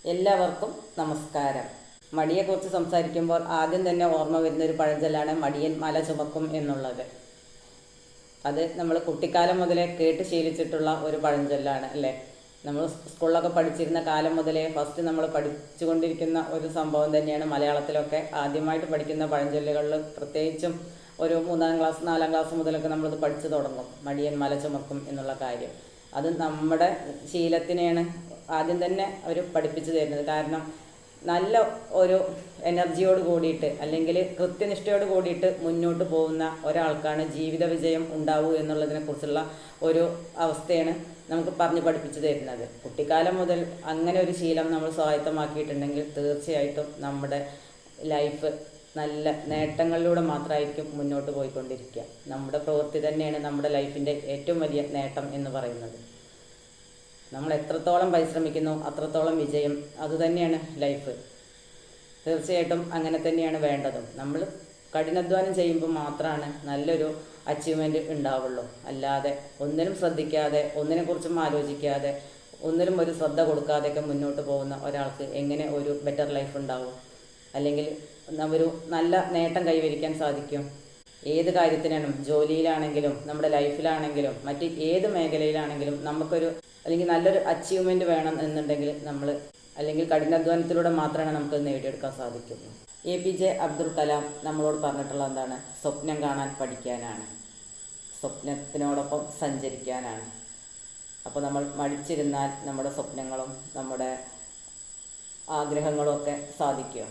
എല്ലാവർക്കും നമസ്കാരം. മടിയെക്കുറിച്ച് സംസാരിക്കുമ്പോൾ ആദ്യം തന്നെ ഓർമ്മ വരുന്നൊരു പഴഞ്ചൊല്ലാണ് മടിയൻ മല ചുമക്കും എന്നുള്ളത്. അത് നമ്മൾ കുട്ടിക്കാലം മുതലേ കേട്ട് ശീലിച്ചിട്ടുള്ള ഒരു പഴഞ്ചൊല്ലാണ് അല്ലേ. നമ്മൾ സ്കൂളിലൊക്കെ പഠിച്ചിരുന്ന കാലം മുതലേ ഫസ്റ്റ് നമ്മൾ പഠിച്ചുകൊണ്ടിരിക്കുന്ന ഒരു സംഭവം തന്നെയാണ്. മലയാളത്തിലൊക്കെ ആദ്യമായിട്ട് പഠിക്കുന്ന പഴഞ്ചൊല്ലുകളിൽ പ്രത്യേകിച്ചും ഒരു 3-ാം ക്ലാസ് 4-ാം ക്ലാസ് മുതലൊക്കെ നമ്മളത് പഠിച്ചു തുടങ്ങും. മടിയൻ മല ചുമക്കും എന്നുള്ള കാര്യം അത് നമ്മുടെ ശീലത്തിനെയാണ് ആദ്യം തന്നെ അവർ പഠിപ്പിച്ചു തരുന്നത്. കാരണം നല്ല ഒരു എനർജിയോട് കൂടിയിട്ട് അല്ലെങ്കിൽ കൃത്യനിഷ്ഠയോട് കൂടിയിട്ട് മുന്നോട്ട് പോകുന്ന ഒരാൾക്കാണ് ജീവിത വിജയം ഉണ്ടാവൂ എന്നുള്ളതിനെക്കുറിച്ചുള്ള ഒരു അവസ്ഥയാണ് നമുക്ക് പറഞ്ഞ് പഠിപ്പിച്ചു തരുന്നത്. കുട്ടിക്കാലം മുതൽ അങ്ങനെ ഒരു ശീലം നമ്മൾ സ്വായത്തമാക്കിയിട്ടുണ്ടെങ്കിൽ തീർച്ചയായിട്ടും നമ്മുടെ ലൈഫ് നല്ല നേട്ടങ്ങളിലൂടെ മാത്രമായിരിക്കും മുന്നോട്ട് പോയിക്കൊണ്ടിരിക്കുക. നമ്മുടെ പ്രവൃത്തി തന്നെയാണ് നമ്മുടെ ലൈഫിൻ്റെ ഏറ്റവും വലിയ നേട്ടം എന്ന് പറയുന്നത്. നമ്മൾ എത്രത്തോളം പരിശ്രമിക്കുന്നു അത്രത്തോളം വിജയം അതുതന്നെയാണ് ലൈഫ്. തീർച്ചയായിട്ടും അങ്ങനെ തന്നെയാണ് വേണ്ടതും. നമ്മൾ കഠിനാധ്വാനം ചെയ്യുമ്പോൾ മാത്രമാണ് നല്ലൊരു അച്ചീവ്മെൻറ്റ് ഉണ്ടാവുള്ളൂ. അല്ലാതെ ഒന്നിനും ശ്രദ്ധിക്കാതെ ഒന്നിനെക്കുറിച്ചും ആലോചിക്കാതെ ഒന്നിനും ഒരു ശ്രദ്ധ കൊടുക്കാതെയൊക്കെ മുന്നോട്ട് പോകുന്ന ഒരാൾക്ക് എങ്ങനെ ഒരു ബെറ്റർ ലൈഫ് ഉണ്ടാവും, അല്ലെങ്കിൽ ഒരു നല്ല നേട്ടം കൈവരിക്കാൻ സാധിക്കും? ഏത് കാര്യത്തിനാണ്, ജോലിയിലാണെങ്കിലും നമ്മുടെ ലൈഫിലാണെങ്കിലും മറ്റ് ഏത് മേഖലയിലാണെങ്കിലും നമുക്കൊരു അല്ലെങ്കിൽ നല്ലൊരു അച്ചീവ്മെൻറ്റ് വേണം എന്നുണ്ടെങ്കിൽ നമ്മൾ അല്ലെങ്കിൽ കഠിനാധ്വാനത്തിലൂടെ മാത്രമാണ് നമുക്ക് നേടിയെടുക്കാൻ സാധിക്കുള്ളൂ. APJ അബ്ദുൽ കലാം നമ്മളോട് പറഞ്ഞിട്ടുള്ള എന്താണ്? സ്വപ്നം കാണാൻ പഠിക്കാനാണ്, സ്വപ്നത്തിനോടൊപ്പം സഞ്ചരിക്കാനാണ്. അപ്പോൾ നമ്മൾ മടിച്ചിരുന്നാൽ നമ്മുടെ സ്വപ്നങ്ങളും നമ്മുടെ ആഗ്രഹങ്ങളും ഒക്കെ സാധിക്കുക.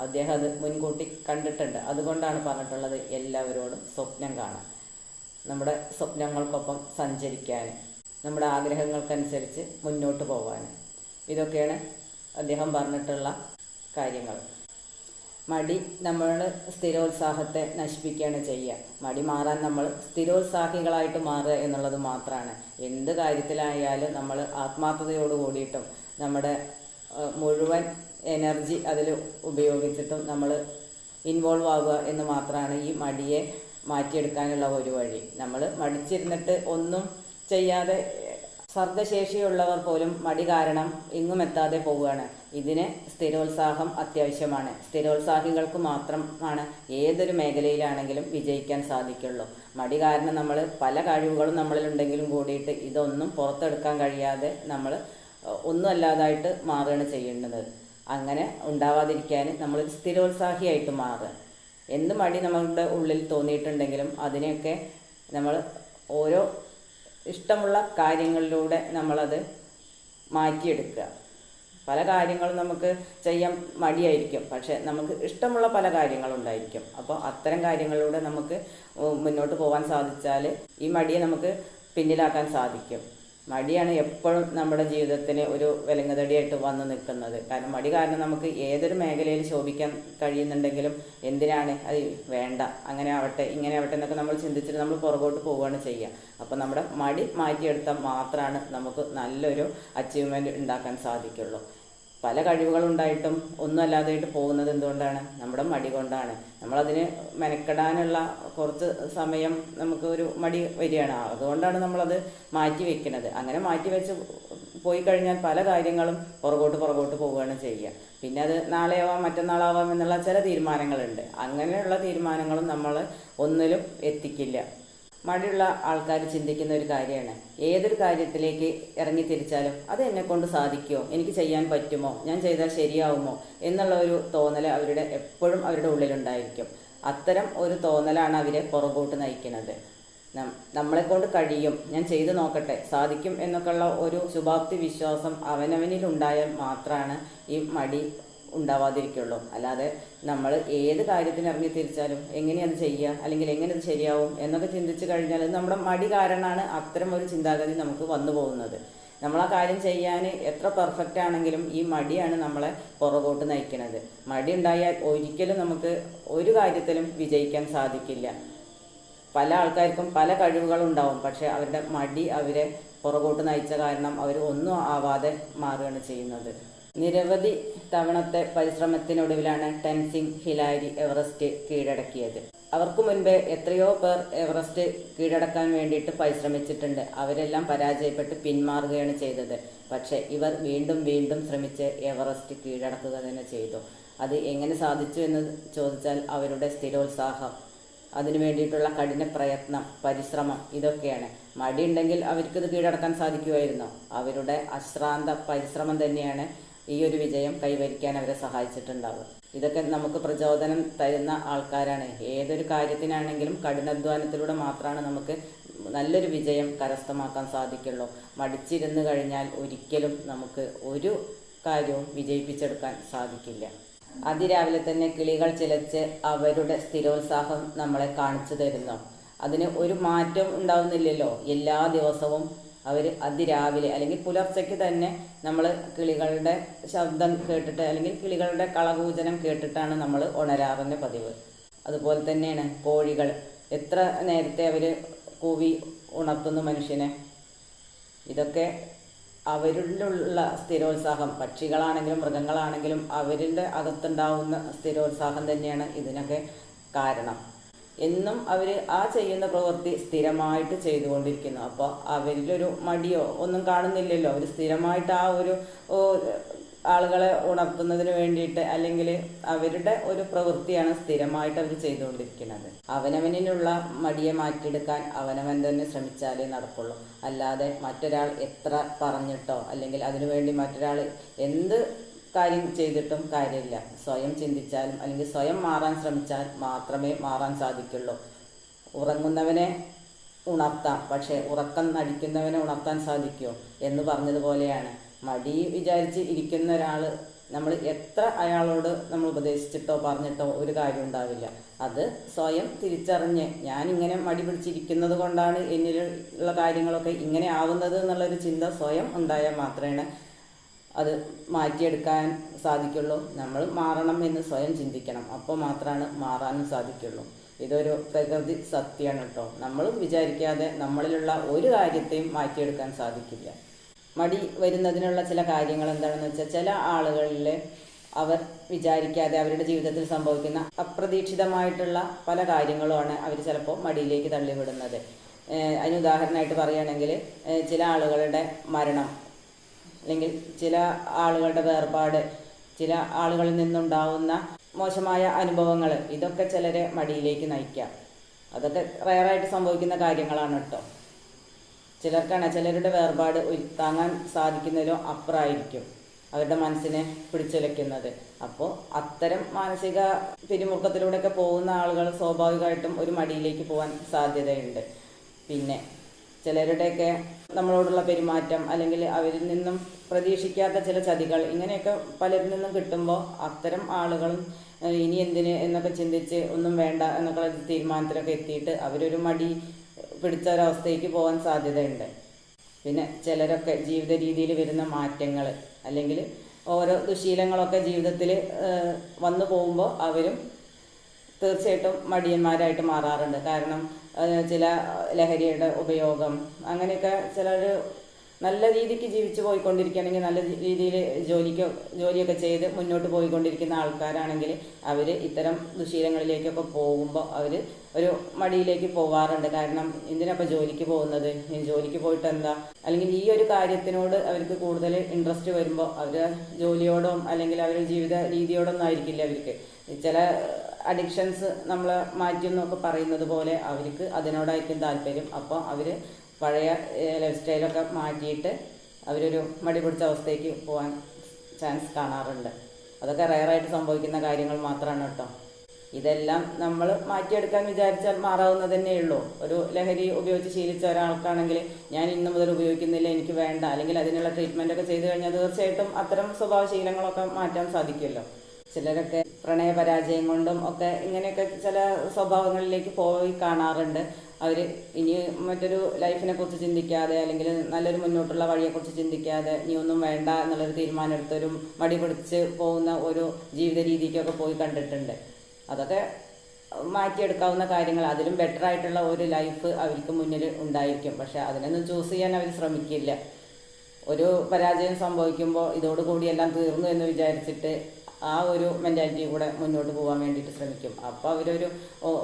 അദ്ദേഹം അത് മുൻകൂട്ടി കണ്ടിട്ടുണ്ട്. അതുകൊണ്ടാണ് പറഞ്ഞിട്ടുള്ളത് എല്ലാവരോടും സ്വപ്നം കാണാൻ, നമ്മുടെ സ്വപ്നങ്ങൾക്കൊപ്പം സഞ്ചരിക്കാൻ, നമ്മുടെ ആഗ്രഹങ്ങൾക്കനുസരിച്ച് മുന്നോട്ട് പോകാൻ. ഇതൊക്കെയാണ് അദ്ദേഹം പറഞ്ഞിട്ടുള്ള കാര്യങ്ങൾ. മടി നമ്മൾ സ്ഥിരോത്സാഹത്തെ നശിപ്പിക്കുകയാണ് ചെയ്യുക. മടി മാറാൻ നമ്മൾ സ്ഥിരോത്സാഹികളായിട്ട് മാറുക എന്നുള്ളത് മാത്രമാണ്. എന്ത് കാര്യത്തിലായാലും നമ്മൾ ആത്മാർത്ഥതയോട് കൂടിയിട്ടും നമ്മുടെ മുഴുവൻ എനർജി അതിൽ ഉപയോഗിച്ചിട്ടും നമ്മൾ ഇൻവോൾവ് ആവുക എന്ന് മാത്രമാണ് ഈ മടിയെ മാറ്റിയെടുക്കാനുള്ള ഒരു വഴി. നമ്മൾ മടിച്ചിരുന്നിട്ട് ഒന്നും ചെയ്യാതെ സർഗശേഷിയുള്ളവർ പോലും മടി കാരണം എങ്ങും എത്താതെ പോവുകയാണ്. ഇതിന് സ്ഥിരോത്സാഹം അത്യാവശ്യമാണ്. സ്ഥിരോത്സാഹികൾക്ക് മാത്രമാണ് ഏതൊരു മേഖലയിലാണെങ്കിലും വിജയിക്കാൻ സാധിക്കുള്ളൂ. മടി കാരണം നമ്മൾ പല കഴിവുകളും നമ്മളിലുണ്ടെങ്കിലും കൂടിയിട്ട് ഇതൊന്നും പുറത്തെടുക്കാൻ കഴിയാതെ നമ്മൾ ഒന്നും അല്ലാതായിട്ട് മാറുകയാണ് ചെയ്യേണ്ടത്. അങ്ങനെ ഉണ്ടാവാതിരിക്കാൻ നമ്മൾ സ്ഥിരോത്സാഹിയായിട്ട് മാറുക. എന്ത് മടി നമ്മളുടെ ഉള്ളിൽ തോന്നിയിട്ടുണ്ടെങ്കിലും അതിനെയൊക്കെ നമ്മൾ ഓരോ ഇഷ്ടമുള്ള കാര്യങ്ങളിലൂടെ നമ്മളത് മാറ്റിയെടുക്കുക. പല കാര്യങ്ങളും നമുക്ക് ചെയ്യാൻ മടിയായിരിക്കും, പക്ഷെ നമുക്ക് ഇഷ്ടമുള്ള പല കാര്യങ്ങളുണ്ടായിരിക്കും. അപ്പോൾ അത്തരം കാര്യങ്ങളിലൂടെ നമുക്ക് മുന്നോട്ട് പോകാൻ സാധിച്ചാൽ ഈ മടിയെ നമുക്ക് പിന്നിലാക്കാൻ സാധിക്കും. മടിയാണ് എപ്പോഴും നമ്മുടെ ജീവിതത്തിന് ഒരു വിലങ്ങുതടിയായിട്ട് വന്ന് നിൽക്കുന്നത്. കാരണം മടി കാരണം നമുക്ക് ഏതൊരു മേഖലയിൽ ശോഭിക്കാൻ കഴിയുന്നുണ്ടെങ്കിലും എന്തിനാണ് അത് വേണ്ട, അങ്ങനെ ആവട്ടെ ഇങ്ങനെ ആവട്ടെ എന്നൊക്കെ നമ്മൾ ചിന്തിച്ചിട്ട് നമ്മൾ പുറകോട്ട് പോവുകയാണ് ചെയ്യുക. അപ്പോൾ നമ്മുടെ മടി മാറ്റിയെടുത്താൽ മാത്രമാണ് നമുക്ക് നല്ലൊരു അച്ചീവ്മെൻറ്റ് ഉണ്ടാക്കാൻ സാധിക്കുള്ളൂ. പല കഴിവുകളുണ്ടായിട്ടും ഒന്നും അല്ലാതെയായിട്ട് പോകുന്നത് എന്തുകൊണ്ടാണ്? നമ്മുടെ മടി കൊണ്ടാണ്. നമ്മളതിന് മെനക്കെടാനുള്ള കുറച്ച് സമയം നമുക്ക് ഒരു മടി വരികയാണ്. അതുകൊണ്ടാണ് നമ്മളത് മാറ്റി വെക്കുന്നത്. അങ്ങനെ മാറ്റി വെച്ച് പോയി കഴിഞ്ഞാൽ പല കാര്യങ്ങളും പുറകോട്ട് പോവുകയാണ് ചെയ്യുക. പിന്നെ അത് നാളെയാവാം മറ്റന്നാളാവാം എന്നുള്ള ചില തീരുമാനങ്ങളുണ്ട്. അങ്ങനെയുള്ള തീരുമാനങ്ങളും നമ്മൾ ഒന്നിലും എത്തിക്കില്ല. മടിയുള്ള ആൾക്കാർ ചിന്തിക്കുന്ന ഒരു കാര്യമാണ്, ഏതൊരു കാര്യത്തിലേക്ക് ഇറങ്ങി തിരിച്ചാലും അത് എന്നെക്കൊണ്ട് സാധിക്കുമോ, എനിക്ക് ചെയ്യാൻ പറ്റുമോ, ഞാൻ ചെയ്താൽ ശരിയാവുമോ എന്നുള്ള ഒരു തോന്നൽ എപ്പോഴും അവരുടെ ഉള്ളിലുണ്ടായിരിക്കും. അത്തരം ഒരു തോന്നലാണ് അവരെ പുറകോട്ട് നയിക്കുന്നത്. നമ്മളെക്കൊണ്ട് കഴിയും, ഞാൻ ചെയ്തു നോക്കട്ടെ, സാധിക്കും എന്നൊക്കെയുള്ള ഒരു ശുഭാപ്തി വിശ്വാസം അവനവനിലുണ്ടായാൽ മാത്രമാണ് ഈ മടി ഉണ്ടാവാതിരിക്കുള്ളൂ. അല്ലാതെ നമ്മൾ ഏത് കാര്യത്തിന് ഇറങ്ങി തിരിച്ചാലും എങ്ങനെ അത് ചെയ്യുക അല്ലെങ്കിൽ എങ്ങനെ അത് ശരിയാവും എന്നൊക്കെ ചിന്തിച്ച് കഴിഞ്ഞാൽ നമ്മുടെ മടി കാരണമാണ് അത്തരം ഒരു ചിന്താഗതി നമുക്ക് വന്നു പോകുന്നത്. നമ്മൾ ആ കാര്യം ചെയ്യാൻ എത്ര പെർഫെക്റ്റ് ആണെങ്കിലും ഈ മടിയാണ് നമ്മളെ പുറകോട്ട് നയിക്കുന്നത്. മടി ഉണ്ടായാൽ ഒരിക്കലും നമുക്ക് ഒരു കാര്യത്തിലും വിജയിക്കാൻ സാധിക്കില്ല. പല ആൾക്കാർക്കും പല കഴിവുകളുണ്ടാവും, പക്ഷെ അവരുടെ മടി അവരെ പുറകോട്ട് നയിച്ച കാരണം അവർ ഒന്നും ആവാതെ മാറുകയാണ് ചെയ്യുന്നത്. നിരവധി തവണത്തെ പരിശ്രമത്തിനൊടുവിലാണ് ടെൻസിംഗ് ഹിലാരി എവറസ്റ്റ് കീഴടക്കിയത്. അവർക്ക് മുൻപേ എത്രയോ പേർ എവറസ്റ്റ് കീഴടക്കാൻ വേണ്ടിയിട്ട് പരിശ്രമിച്ചിട്ടുണ്ട്. അവരെല്ലാം പരാജയപ്പെട്ട് പിന്മാറുകയാണ് ചെയ്തത്. പക്ഷേ ഇവർ വീണ്ടും വീണ്ടും ശ്രമിച്ച് എവറസ്റ്റ് കീഴടക്കുക തന്നെ ചെയ്തു. അത് എങ്ങനെ സാധിച്ചു എന്ന് ചോദിച്ചാൽ അവരുടെ സ്ഥിരോത്സാഹം, അതിനു വേണ്ടിയിട്ടുള്ള കഠിന പ്രയത്നം, പരിശ്രമം, ഇതൊക്കെയാണ്. മടിയുണ്ടെങ്കിൽ അവർക്കിത് കീഴടക്കാൻ സാധിക്കുമായിരുന്നോ? അവരുടെ അശ്രാന്ത പരിശ്രമം തന്നെയാണ് ഈ ഒരു വിജയം കൈവരിക്കാൻ അവരെ സഹായിച്ചിട്ടുണ്ടാവുക. ഇതൊക്കെ നമുക്ക് പ്രചോദനം തരുന്ന ആൾക്കാരാണ്. ഏതൊരു കാര്യത്തിനാണെങ്കിലും കഠിനാധ്വാനത്തിലൂടെ മാത്രമാണ് നമുക്ക് നല്ലൊരു വിജയം കരസ്ഥമാക്കാൻ സാധിക്കുള്ളൂ. മടിച്ചിരുന്ന് കഴിഞ്ഞാൽ ഒരിക്കലും നമുക്ക് ഒരു കാര്യവും വിജയിപ്പിച്ചെടുക്കാൻ സാധിക്കില്ല. അതിരാവിലെ തന്നെ കിളികൾ ചിലച്ച് അവരുടെ സ്ഥിരോത്സാഹം നമ്മളെ കാണിച്ചു തരുന്നു. അതിന് ഒരു മാറ്റം ഉണ്ടാവുന്നില്ലല്ലോ. എല്ലാ ദിവസവും അവർ അതിരാവിലെ അല്ലെങ്കിൽ പുലർച്ചയ്ക്ക് തന്നെ നമ്മൾ കിളികളുടെ ശബ്ദം കേട്ടിട്ട് അല്ലെങ്കിൽ കിളികളുടെ കളകൂജനം കേട്ടിട്ടാണ് നമ്മൾ ഉണരാറിൻ്റെ പതിവ്. അതുപോലെ തന്നെയാണ് കോഴികൾ. എത്ര നേരത്തെ അവർ കൂവി ഉണർത്തുന്നു മനുഷ്യനെ. ഇതൊക്കെ അവരിലുള്ള സ്ഥിരോത്സാഹം, പക്ഷികളാണെങ്കിലും മൃഗങ്ങളാണെങ്കിലും അവരുടെ അകത്തുണ്ടാവുന്ന സ്ഥിരോത്സാഹം തന്നെയാണ് ഇതിനൊക്കെ കാരണം. എന്നും അവർ ആ ചെയ്യുന്ന പ്രവൃത്തി സ്ഥിരമായിട്ട് ചെയ്തുകൊണ്ടിരിക്കുന്നു. അപ്പോൾ അവരിലൊരു മടിയോ ഒന്നും കാണുന്നില്ലല്ലോ. അവർ സ്ഥിരമായിട്ട് ആ ഒരു ആളുകളെ ഉണർത്തുന്നതിന് വേണ്ടിയിട്ട് അല്ലെങ്കിൽ അവരുടെ ഒരു പ്രവൃത്തിയാണ് സ്ഥിരമായിട്ട് അവർ ചെയ്തുകൊണ്ടിരിക്കുന്നത്. അവനവനിലുള്ള മടിയെ മാറ്റിയെടുക്കാൻ അവനവൻ തന്നെ ശ്രമിച്ചാലേ നടക്കുള്ളൂ. അല്ലാതെ മറ്റൊരാൾ എത്ര പറഞ്ഞിട്ടോ അല്ലെങ്കിൽ അതിനുവേണ്ടി മറ്റൊരാൾ എന്ത് കാര്യം ചെയ്തിട്ടും കാര്യമില്ല. സ്വയം ചിന്തിച്ചാലും അല്ലെങ്കിൽ സ്വയം മാറാൻ ശ്രമിച്ചാൽ മാത്രമേ മാറാൻ സാധിക്കുള്ളൂ. ഉറങ്ങുന്നവനെ ഉണർത്താം, പക്ഷേ ഉറക്കം നടിക്കുന്നവനെ ഉണർത്താൻ സാധിക്കുമോ എന്ന് പറഞ്ഞതുപോലെയാണ്. മടി വിചാരിച്ച് ഇരിക്കുന്ന ഒരാൾ നമ്മൾ എത്ര അയാളോട് നമ്മൾ ഉപദേശിച്ചിട്ടോ പറഞ്ഞിട്ടോ ഒരു കാര്യം ഉണ്ടാവില്ല. അത് സ്വയം തിരിച്ചറിഞ്ഞ് ഞാനിങ്ങനെ മടി പിടിച്ചിരിക്കുന്നത് കൊണ്ടാണ് എന്നിലുള്ള കാര്യങ്ങളൊക്കെ ഇങ്ങനെ ആവുന്നത് എന്നുള്ളൊരു ചിന്ത സ്വയം ഉണ്ടായാൽ മാത്രമേ അത് മാറ്റിയെടുക്കാൻ സാധിക്കുള്ളൂ. നമ്മൾ മാറണം എന്ന് സ്വയം ചിന്തിക്കണം. അപ്പോൾ മാത്രമാണ് മാറാനും സാധിക്കുള്ളൂ. ഇതൊരു പ്രകൃതി സത്യമാണ് കേട്ടോ. നമ്മൾ വിചാരിക്കാതെ നമ്മളിലുള്ള ഒരു കാര്യത്തെയും മാറ്റിയെടുക്കാൻ സാധിക്കില്ല. മടി വരുന്നതിനുള്ള ചില കാര്യങ്ങൾ എന്താണെന്ന് വെച്ചാൽ, ചില ആളുകളിൽ അവർ വിചാരിക്കാതെ അവരുടെ ജീവിതത്തിൽ സംഭവിക്കുന്ന അപ്രതീക്ഷിതമായിട്ടുള്ള പല കാര്യങ്ങളുമാണ് അവർ ചിലപ്പോൾ മടിയിലേക്ക് തള്ളിവിടുന്നത്. അതിന് ഉദാഹരണമായിട്ട് പറയുകയാണെങ്കിൽ ചില ആളുകളുടെ മരണം, അല്ലെങ്കിൽ ചില ആളുകളുടെ വേർപാട്, ചില ആളുകളിൽ നിന്നുണ്ടാവുന്ന മോശമായ അനുഭവങ്ങൾ, ഇതൊക്കെ ചിലരെ മടിയിലേക്ക് നയിക്കാം. അതൊക്കെ റയറായിട്ട് സംഭവിക്കുന്ന കാര്യങ്ങളാണ് കേട്ടോ. ചിലരുടെ വേർപാട് താങ്ങാൻ സാധിക്കുന്നതിലോ അപ്പുറമായിരിക്കും അവരുടെ മനസ്സിനെ പിടിച്ചുലയ്ക്കുന്നത്. അപ്പോൾ അത്തരം മാനസിക പിരിമുറുക്കത്തിലൂടെയൊക്കെ പോകുന്ന ആളുകൾ സ്വാഭാവികമായിട്ടും ഒരു മടിയിലേക്ക് പോകാൻ സാധ്യതയുണ്ട്. പിന്നെ ചിലരുടെയൊക്കെ നമ്മളോടുള്ള പെരുമാറ്റം അല്ലെങ്കിൽ അവരിൽ നിന്നും പ്രതീക്ഷിക്കാത്ത ചില ചതികൾ, ഇങ്ങനെയൊക്കെ പലരിൽ നിന്നും കിട്ടുമ്പോൾ അത്തരം ആളുകളും ഇനി എന്തിന് എന്നൊക്കെ ചിന്തിച്ച് ഒന്നും വേണ്ട എന്നൊക്കെ തീരുമാനത്തിലൊക്കെ എത്തിയിട്ട് അവരൊരു മടി പിടിച്ച ഒരവസ്ഥയ്ക്ക് പോകാൻ സാധ്യതയുണ്ട്. പിന്നെ ചിലരൊക്കെ ജീവിത രീതിയിൽ വരുന്ന മാറ്റങ്ങൾ അല്ലെങ്കിൽ ഓരോ ദുശീലങ്ങളൊക്കെ ജീവിതത്തിൽ വന്നു പോകുമ്പോൾ അവരും തീർച്ചയായിട്ടും മടിയന്മാരായിട്ട് മാറാറുണ്ട്. കാരണം ചില ലഹരിയുടെ ഉപയോഗം, അങ്ങനെയൊക്കെ ചിലർ നല്ല രീതിക്ക് ജീവിച്ചു പോയിക്കൊണ്ടിരിക്കുകയാണെങ്കിൽ, നല്ല രീതിയിൽ ജോലിയൊക്കെ ചെയ്ത് മുന്നോട്ട് പോയിക്കൊണ്ടിരിക്കുന്ന ആൾക്കാരാണെങ്കിൽ അവർ ഇത്തരം ദുശീലങ്ങളിലേക്കൊക്കെ പോകുമ്പോൾ അവർ ഒരു മടിയിലേക്ക് പോവാറുണ്ട്. കാരണം എന്തിനപ്പോൾ ജോലിക്ക് പോകുന്നത്, ജോലിക്ക് പോയിട്ട് എന്താ, അല്ലെങ്കിൽ ഈ ഒരു കാര്യത്തിനോട് അവർക്ക് കൂടുതൽ ഇൻട്രസ്റ്റ് വരുമ്പോൾ അവർ ജോലിയോടോ അല്ലെങ്കിൽ അവരുടെ ജീവിത രീതിയോടൊന്നും ആയിരിക്കില്ല അവർക്ക്. ചില അഡിക്ഷൻസ് നമ്മൾ മാറ്റുമെന്നൊക്കെ പറയുന്നത് പോലെ അവർക്ക് അതിനോടായിരിക്കും താല്പര്യം. അപ്പോൾ അവർ പഴയ ലൈഫ് സ്റ്റൈലൊക്കെ മാറ്റിയിട്ട് അവരൊരു മടി പിടിച്ച അവസ്ഥയ്ക്ക് പോകാൻ ചാൻസ് കാണാറുണ്ട്. അതൊക്കെ റയറായിട്ട് സംഭവിക്കുന്ന കാര്യങ്ങൾ മാത്രമാണ് കേട്ടോ. ഇതെല്ലാം നമ്മൾ മാറ്റിയെടുക്കാൻ വിചാരിച്ചാൽ മാറാവുന്നത് തന്നെയുള്ളൂ. ഒരു ലഹരി ഉപയോഗിച്ച് ശീലിച്ച ഒരാൾക്കാണെങ്കിൽ ഞാൻ ഇന്നു മുതൽ ഉപയോഗിക്കുന്നില്ല, എനിക്ക് വേണ്ട, അല്ലെങ്കിൽ അതിനുള്ള ട്രീറ്റ്മെൻറ്റൊക്കെ ചെയ്തു കഴിഞ്ഞാൽ തീർച്ചയായിട്ടും അത്തരം സ്വഭാവശീലങ്ങളൊക്കെ മാറ്റാൻ സാധിക്കുമല്ലോ. ചിലരൊക്കെ പ്രണയപരാജയം കൊണ്ടും ഒക്കെ ഇങ്ങനെയൊക്കെ ചില സ്വഭാവങ്ങളിലേക്ക് പോയി കാണാറുണ്ട്. അവർ ഇനി മറ്റൊരു ലൈഫിനെ കുറിച്ച് ചിന്തിക്കാതെ അല്ലെങ്കിൽ നല്ലൊരു മുന്നോട്ടുള്ള വഴിയെക്കുറിച്ച് ചിന്തിക്കാതെ ഇനി ഒന്നും വേണ്ട എന്നുള്ളൊരു തീരുമാനം എടുത്തൊരു മടി പിടിച്ച് പോകുന്ന ഒരു ജീവിത രീതിക്കൊക്കെ പോയി കണ്ടിട്ടുണ്ട്. അതൊക്കെ മാറ്റിയെടുക്കാവുന്ന കാര്യങ്ങൾ, അതിലും ബെറ്റർ ആയിട്ടുള്ള ഒരു ലൈഫ് അവർക്ക് മുന്നിൽ ഉണ്ടായിരിക്കും. പക്ഷെ അതിനൊന്നും ചൂസ് ചെയ്യാൻ അവർ ശ്രമിക്കില്ല. ഒരു പരാജയം സംഭവിക്കുമ്പോൾ ഇതോടുകൂടി എല്ലാം തീർന്നു എന്ന് വിചാരിച്ചിട്ട് ആ ഒരു മെൻറ്റാലിറ്റി കൂടെ മുന്നോട്ട് പോകാൻ വേണ്ടിയിട്ട് ശ്രമിക്കും. അപ്പോൾ അവരൊരു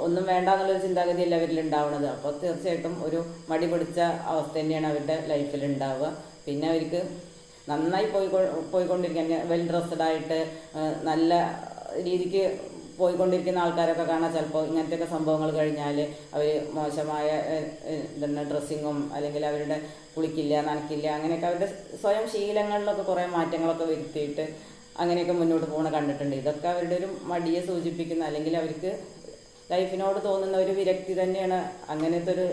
ഒന്നും വേണ്ട എന്നുള്ളൊരു ചിന്താഗതിയല്ല അവരിൽ ഉണ്ടാവുന്നത്. അപ്പോൾ തീർച്ചയായിട്ടും ഒരു മടി പിടിച്ച അവസ്ഥ തന്നെയാണ് അവരുടെ ലൈഫിൽ ഉണ്ടാവുക. പിന്നെ അവർക്ക് നന്നായി പോയിക്കൊണ്ടിരിക്കാൻ വെൽ ഡ്രസ്സഡായിട്ട് നല്ല രീതിക്ക് പോയിക്കൊണ്ടിരിക്കുന്ന ആൾക്കാരൊക്കെ കാണാൻ ചിലപ്പോൾ ഇങ്ങനത്തെയൊക്കെ സംഭവങ്ങൾ കഴിഞ്ഞാൽ അവർ മോശമായ ഡ്രസ്സിങ്ങും അല്ലെങ്കിൽ അവരുടെ കുളിക്കില്ല നനക്കില്ല അങ്ങനെയൊക്കെ അവരുടെ സ്വയം ശീലങ്ങളിലൊക്കെ കുറേ മാറ്റങ്ങളൊക്കെ വരുത്തിയിട്ട് അങ്ങനെയൊക്കെ മുന്നോട്ട് പോകുന്ന കണ്ടിട്ടുണ്ട്. ഇതൊക്കെ അവരുടെ ഒരു മടിയെ സൂചിപ്പിക്കുന്ന അല്ലെങ്കിൽ അവർക്ക് ലൈഫിനോട് തോന്നുന്ന ഒരു വിരക്തി തന്നെയാണ് അങ്ങനത്തെ ഒരു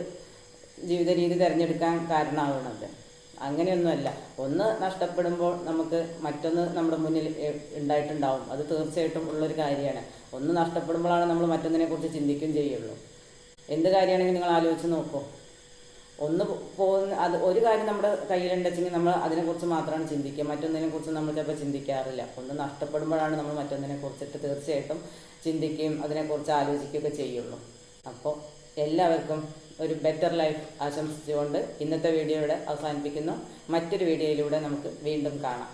ജീവിത രീതി തിരഞ്ഞെടുക്കാൻ കാരണമാവുന്നത്. അങ്ങനെയൊന്നുമല്ല. ഒന്ന് നഷ്ടപ്പെടുമ്പോൾ നമുക്ക് മറ്റൊന്ന് നമ്മുടെ മുന്നിൽ ഉണ്ടായിട്ടുണ്ടാവും. അത് തീർച്ചയായിട്ടും ഉള്ളൊരു കാര്യമാണ്. ഒന്ന് നഷ്ടപ്പെടുമ്പോഴാണ് നമ്മൾ മറ്റൊന്നിനെക്കുറിച്ച് ചിന്തിക്കുകയും ചെയ്യുള്ളൂ. എന്ത് കാര്യമാണെങ്കിലും നിങ്ങൾ ആലോചിച്ച് നോക്കൂ. ഒന്ന് പോകുന്ന അത് ഒരു കാര്യം നമ്മുടെ കയ്യിലുണ്ടെച്ചെങ്കിൽ നമ്മൾ അതിനെക്കുറിച്ച് മാത്രമാണ് ചിന്തിക്കുക. മറ്റൊന്നിനെക്കുറിച്ച് നമ്മൾ ചിലപ്പോൾ ചിന്തിക്കാറില്ല. ഒന്ന് നഷ്ടപ്പെടുമ്പോഴാണ് നമ്മൾ മറ്റൊന്നിനെക്കുറിച്ചിട്ട് തീർച്ചയായിട്ടും ചിന്തിക്കുകയും അതിനെക്കുറിച്ച് ആലോചിക്കുകയൊക്കെ ചെയ്യുള്ളൂ. അപ്പോൾ എല്ലാവർക്കും ഒരു ബെറ്റർ ലൈഫ് ആശംസിച്ചുകൊണ്ട് ഇന്നത്തെ വീഡിയോ ഇവിടെ അവസാനിപ്പിക്കുന്നു. മറ്റൊരു വീഡിയോയിലൂടെ നമുക്ക് വീണ്ടും കാണാം.